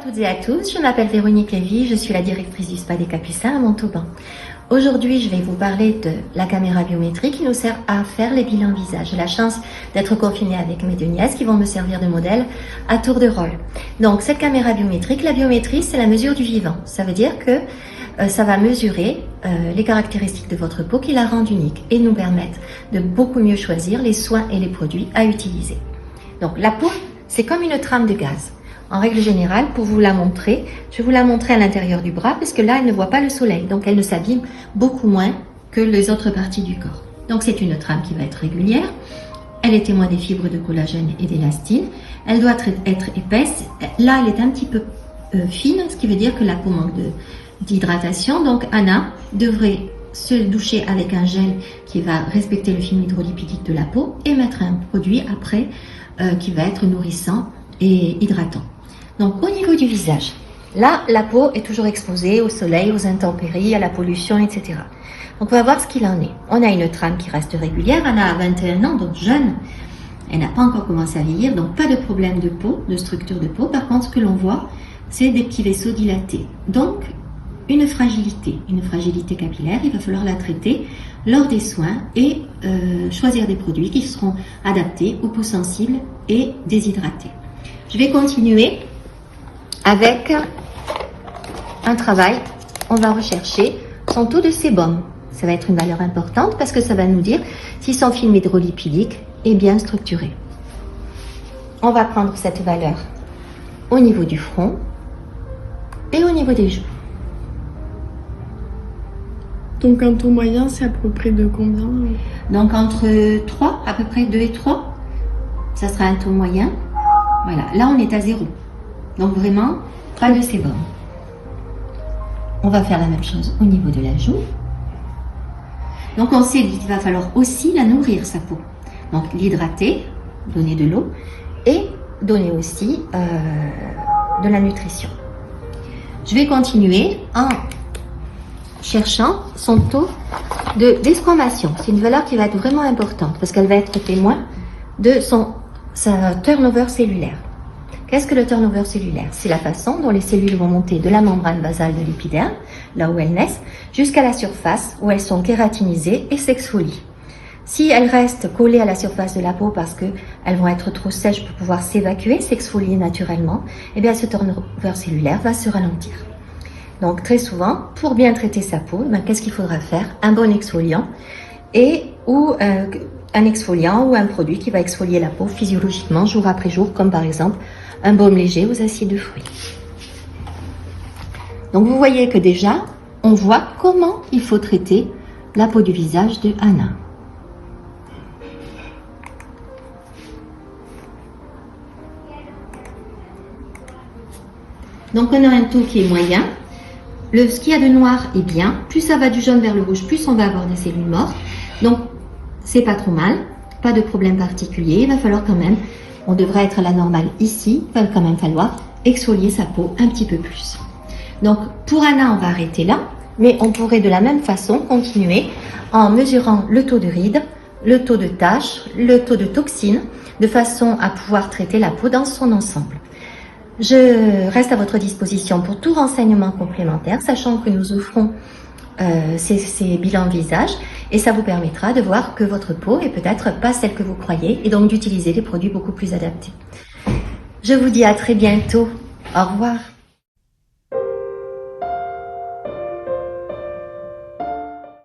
toutes et à tous, je m'appelle Véronique Lévy, je suis la directrice du Spa des Capucins à Montauban. Aujourd'hui, je vais vous parler de la caméra biométrique qui nous sert à faire les bilans visage. J'ai la chance d'être confinée avec mes deux nièces qui vont me servir de modèle à tour de rôle. Donc, cette caméra biométrique, la biométrie, c'est la mesure du vivant. Ça veut dire que ça va mesurer les caractéristiques de votre peau qui la rendent unique et nous permettent de beaucoup mieux choisir les soins et les produits à utiliser. Donc, la peau, c'est comme une trame de gaz. En règle générale, pour vous la montrer, je vais vous la montrer à l'intérieur du bras parce que là, elle ne voit pas le soleil. Donc, elle ne s'abîme beaucoup moins que les autres parties du corps. Donc, c'est une trame qui va être régulière. Elle est témoin des fibres de collagène et d'élastine. Elle doit être épaisse. Là, elle est un petit peu fine, ce qui veut dire que la peau manque d'hydratation. Donc, Anna devrait se doucher avec un gel qui va respecter le film hydrolipidique de la peau et mettre un produit après qui va être nourrissant et hydratant. Donc, au niveau du visage, là, la peau est toujours exposée au soleil, aux intempéries, à la pollution, etc. Donc, on va voir ce qu'il en est. On a une trame qui reste régulière. Anna a 21 ans, donc jeune. Elle n'a pas encore commencé à vieillir, donc pas de problème de peau, de structure de peau. Par contre, ce que l'on voit, c'est des petits vaisseaux dilatés. Donc, une fragilité capillaire. Il va falloir la traiter lors des soins et choisir des produits qui seront adaptés aux peaux sensibles et déshydratées. Je vais continuer avec un travail. On va rechercher son taux de sébum. Ça va être une valeur importante parce que ça va nous dire si son film hydrolipidique est bien structuré. On va prendre cette valeur au niveau du front et au niveau des joues. Donc un taux moyen, c'est à peu près de combien? Donc entre 3, à peu près 2 et 3, ça sera un taux moyen. Voilà, là on est à 0. Donc vraiment, pas de sébum. On va faire la même chose au niveau de la joue. Donc on sait qu'il va falloir aussi la nourrir, sa peau. Donc l'hydrater, donner de l'eau et donner aussi de la nutrition. Je vais continuer en cherchant son taux d'esquamation. C'est une valeur qui va être vraiment importante parce qu'elle va être témoin de sa turnover cellulaire. Qu'est-ce que le turnover cellulaire? C'est la façon dont les cellules vont monter de la membrane basale de l'épiderme, là où elles naissent, jusqu'à la surface où elles sont kératinisées et s'exfolient. Si elles restent collées à la surface de la peau parce qu'elles vont être trop sèches pour pouvoir s'évacuer, s'exfolier naturellement, eh bien ce turnover cellulaire va se ralentir. Donc très souvent, pour bien traiter sa peau, qu'est-ce qu'il faudra faire? Un bon exfoliant ou un exfoliant ou un produit qui va exfolier la peau physiologiquement jour après jour, comme par exemple un baume léger aux acides de fruits. Donc vous voyez que déjà, on voit comment il faut traiter la peau du visage de Anna. Donc on a un taux qui est moyen. Ce qu'il y a de noir est bien. Plus ça va du jaune vers le rouge, plus on va avoir des cellules mortes. Donc, c'est pas trop mal. Pas de problème particulier. Il va falloir quand même, on devrait être à la normale ici. Il va quand même falloir exfolier sa peau un petit peu plus. Donc, pour Anna, on va arrêter là. Mais on pourrait de la même façon continuer en mesurant le taux de rides, le taux de taches, le taux de toxines, de façon à pouvoir traiter la peau dans son ensemble. Je reste à votre disposition pour tout renseignement complémentaire, sachant que nous offrons ces bilans visage et ça vous permettra de voir que votre peau est peut-être pas celle que vous croyez et donc d'utiliser des produits beaucoup plus adaptés. Je vous dis à très bientôt. Au revoir.